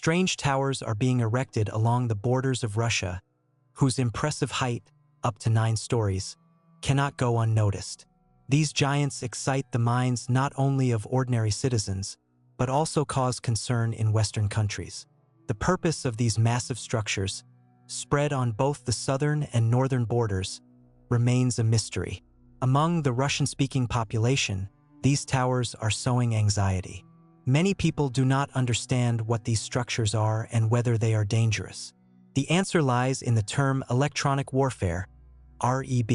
Strange towers are being erected along the borders of Russia, whose impressive height, up to 9 stories, cannot go unnoticed. These giants excite the minds not only of ordinary citizens, but also cause concern in Western countries. The purpose of these massive structures, spread on both the southern and northern borders, remains a mystery. Among the Russian-speaking population, these towers are sowing anxiety. Many people do not understand what these structures are and whether they are dangerous. The answer lies in the term electronic warfare, REB.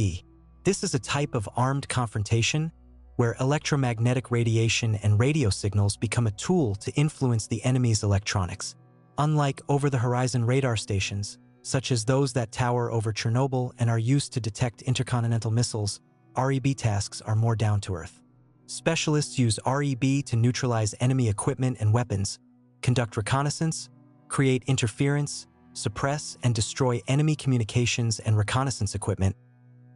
This is a type of armed confrontation where electromagnetic radiation and radio signals become a tool to influence the enemy's electronics. Unlike over-the-horizon radar stations, such as those that tower over Chernobyl and are used to detect intercontinental missiles, REB tasks are more down-to-earth. Specialists use REB to neutralize enemy equipment and weapons, conduct reconnaissance, create interference, suppress and destroy enemy communications and reconnaissance equipment,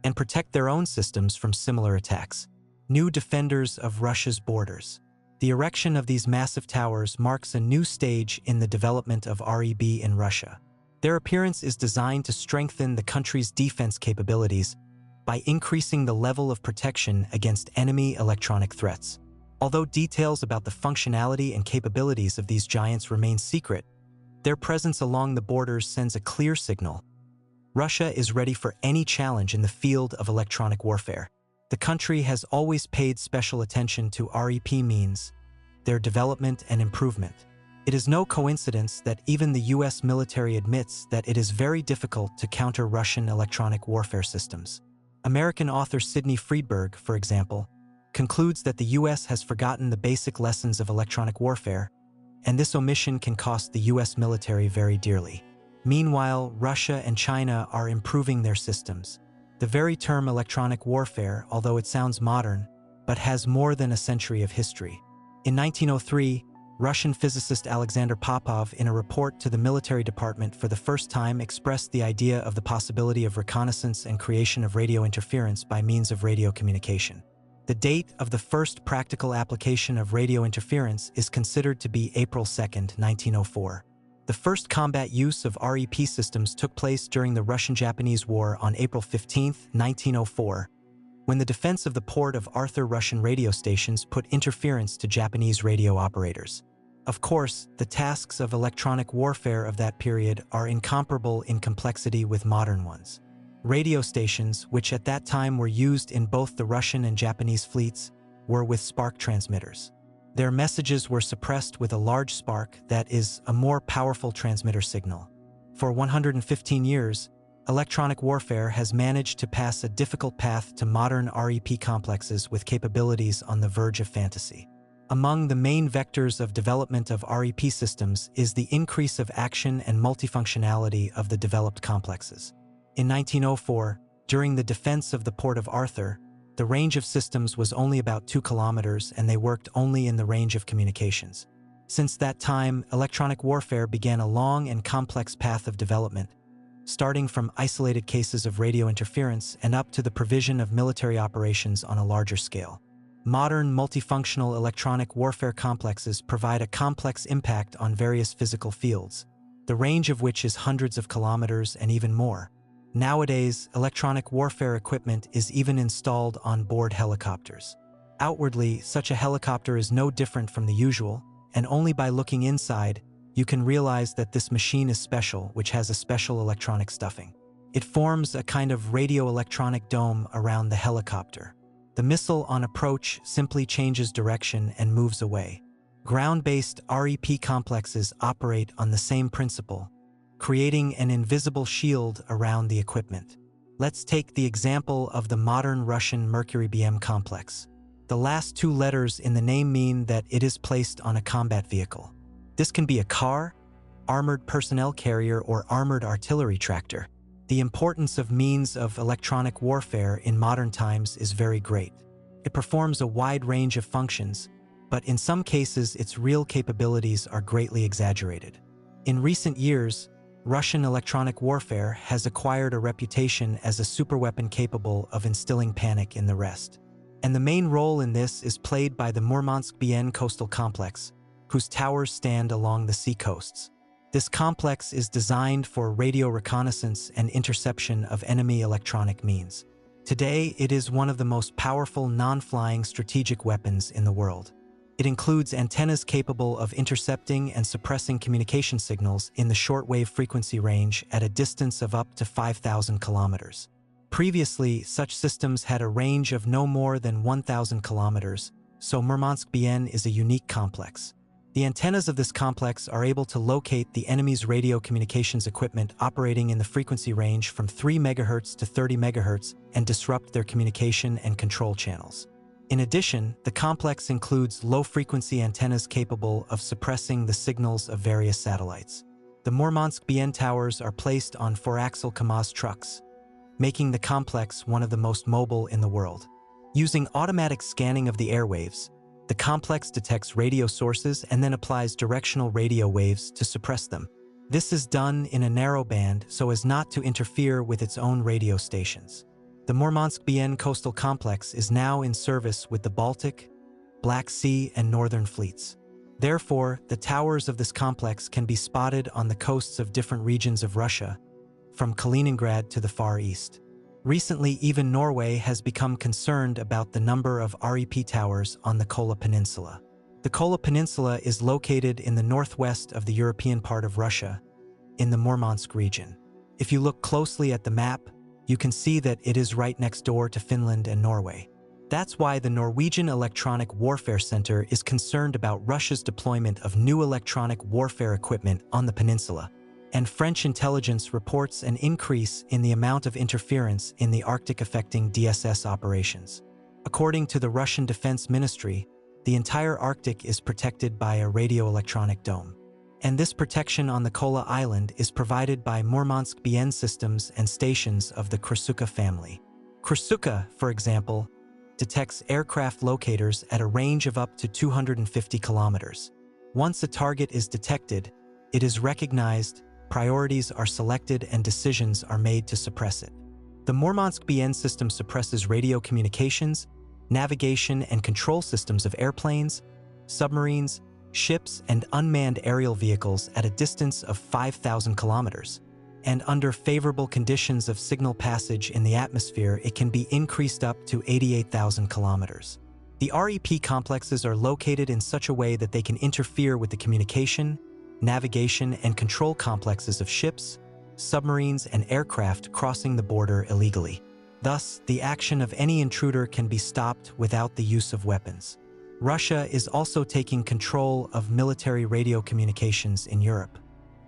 and protect their own systems from similar attacks. New defenders of Russia's borders. The erection of these massive towers marks a new stage in the development of REB in Russia. Their appearance is designed to strengthen the country's defense capabilities by increasing the level of protection against enemy electronic threats. Although details about the functionality and capabilities of these giants remain secret, their presence along the borders sends a clear signal. Russia is ready for any challenge in the field of electronic warfare. The country has always paid special attention to REP means, their development and improvement. It is no coincidence that even the US military admits that it is very difficult to counter Russian electronic warfare systems. American author Sidney Friedberg, for example, concludes that the US has forgotten the basic lessons of electronic warfare, and this omission can cost the US military very dearly. Meanwhile, Russia and China are improving their systems. The very term electronic warfare, although it sounds modern, but has more than a century of history. In 1903, Russian physicist Alexander Popov, in a report to the military department, for the first time expressed the idea of the possibility of reconnaissance and creation of radio interference by means of radio communication. The date of the first practical application of radio interference is considered to be April 2, 1904. The first combat use of REP systems took place during the Russian-Japanese War on April 15, 1904, when the defense of the port of Arthur Russian radio stations put interference to Japanese radio operators. Of course, the tasks of electronic warfare of that period are incomparable in complexity with modern ones. Radio stations, which at that time were used in both the Russian and Japanese fleets, were with spark transmitters. Their messages were suppressed with a large spark that is a more powerful transmitter signal. For 115 years, electronic warfare has managed to pass a difficult path to modern REP complexes with capabilities on the verge of fantasy. Among the main vectors of development of REP systems is the increase of action and multifunctionality of the developed complexes. In 1904, during the defense of the port of Arthur, the range of systems was only about 2 kilometers and they worked only in the range of communications. Since that time, electronic warfare began a long and complex path of development, starting from isolated cases of radio interference and up to the provision of military operations on a larger scale. Modern multifunctional electronic warfare complexes provide a complex impact on various physical fields, the range of which is hundreds of kilometers and even more. Nowadays, electronic warfare equipment is even installed on board helicopters. Outwardly, such a helicopter is no different from the usual, and only by looking inside, you can realize that this machine is special, which has a special electronic stuffing. It forms a kind of radio-electronic dome around the helicopter. The missile on approach simply changes direction and moves away. Ground-based REP complexes operate on the same principle, creating an invisible shield around the equipment. Let's take the example of the modern Russian Mercury BM complex. The last 2 letters in the name mean that it is placed on a combat vehicle. This can be a car, armored personnel carrier, or armored artillery tractor. The importance of means of electronic warfare in modern times is very great. It performs a wide range of functions, but in some cases its real capabilities are greatly exaggerated. In recent years, Russian electronic warfare has acquired a reputation as a superweapon capable of instilling panic in the rest. And the main role in this is played by the Murmansk BN coastal complex, whose towers stand along the sea coasts. This complex is designed for radio reconnaissance and interception of enemy electronic means. Today, it is one of the most powerful non-flying strategic weapons in the world. It includes antennas capable of intercepting and suppressing communication signals in the shortwave frequency range at a distance of up to 5,000 kilometers. Previously, such systems had a range of no more than 1,000 kilometers, so Murmansk-BN is a unique complex. The antennas of this complex are able to locate the enemy's radio communications equipment operating in the frequency range from 3 MHz to 30 MHz and disrupt their communication and control channels. In addition, the complex includes low-frequency antennas capable of suppressing the signals of various satellites. The Murmansk-BN towers are placed on 4-axle KAMAZ trucks, making the complex one of the most mobile in the world. Using automatic scanning of the airwaves, the complex detects radio sources and then applies directional radio waves to suppress them. This is done in a narrow band so as not to interfere with its own radio stations. The Murmansk-BN coastal complex is now in service with the Baltic, Black Sea, and Northern fleets. Therefore, the towers of this complex can be spotted on the coasts of different regions of Russia, from Kaliningrad to the Far East. Recently, even Norway has become concerned about the number of REP towers on the Kola Peninsula. The Kola Peninsula is located in the northwest of the European part of Russia, in the Murmansk region. If you look closely at the map, you can see that it is right next door to Finland and Norway. That's why the Norwegian Electronic Warfare Center is concerned about Russia's deployment of new electronic warfare equipment on the peninsula. And French intelligence reports an increase in the amount of interference in the Arctic affecting DSS operations. According to the Russian Defense Ministry, the entire Arctic is protected by a radio-electronic dome. And this protection on the Kola Island is provided by Murmansk-BN systems and stations of the Krasuka family. Krasuka, for example, detects aircraft locators at a range of up to 250 kilometers. Once a target is detected, it is recognized, priorities are selected, and decisions are made to suppress it. The Murmansk-BN system suppresses radio communications, navigation and control systems of airplanes, submarines, ships, and unmanned aerial vehicles at a distance of 5,000 kilometers. And under favorable conditions of signal passage in the atmosphere, it can be increased up to 88,000 kilometers. The REP complexes are located in such a way that they can interfere with the communication, navigation, and control complexes of ships, submarines, and aircraft crossing the border illegally. Thus, the action of any intruder can be stopped without the use of weapons. Russia is also taking control of military radio communications in Europe.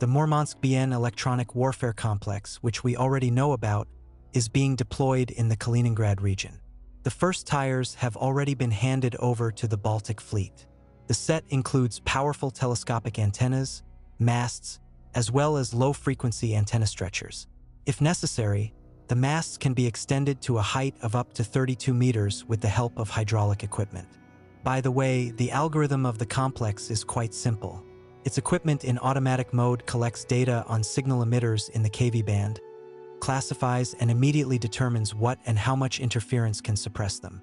The Murmansk-BN electronic warfare complex, which we already know about, is being deployed in the Kaliningrad region. The first tires have already been handed over to the Baltic Fleet. The set includes powerful telescopic antennas, masts, as well as low-frequency antenna stretchers. If necessary, the masts can be extended to a height of up to 32 meters with the help of hydraulic equipment. By the way, the algorithm of the complex is quite simple. Its equipment in automatic mode collects data on signal emitters in the KV band, classifies and immediately determines what and how much interference can suppress them.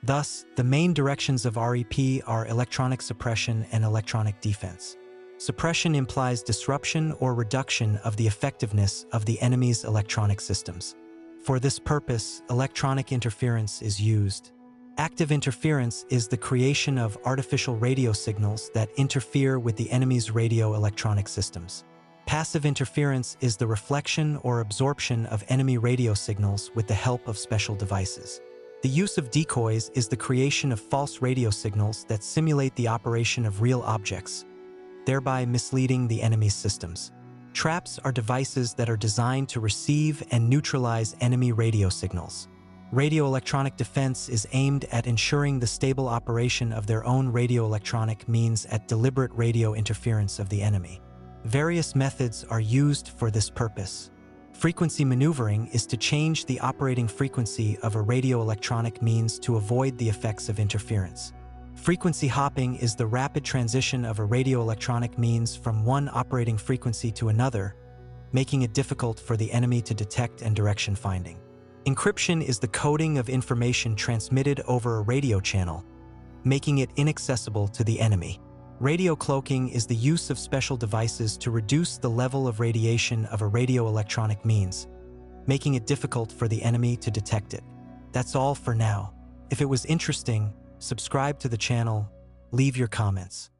Thus, the main directions of REP are electronic suppression and electronic defense. Suppression implies disruption or reduction of the effectiveness of the enemy's electronic systems. For this purpose, electronic interference is used. Active interference is the creation of artificial radio signals that interfere with the enemy's radio-electronic systems. Passive interference is the reflection or absorption of enemy radio signals with the help of special devices. The use of decoys is the creation of false radio signals that simulate the operation of real objects, thereby misleading the enemy's systems. Traps are devices that are designed to receive and neutralize enemy radio signals. Radio-electronic defense is aimed at ensuring the stable operation of their own radio-electronic means at deliberate radio interference of the enemy. Various methods are used for this purpose. Frequency maneuvering is to change the operating frequency of a radio-electronic means to avoid the effects of interference. Frequency hopping is the rapid transition of a radio-electronic means from one operating frequency to another, making it difficult for the enemy to detect and direction finding. Encryption is the coding of information transmitted over a radio channel, making it inaccessible to the enemy. Radio cloaking is the use of special devices to reduce the level of radiation of a radioelectronic means, making it difficult for the enemy to detect it. That's all for now. If it was interesting, subscribe to the channel, leave your comments.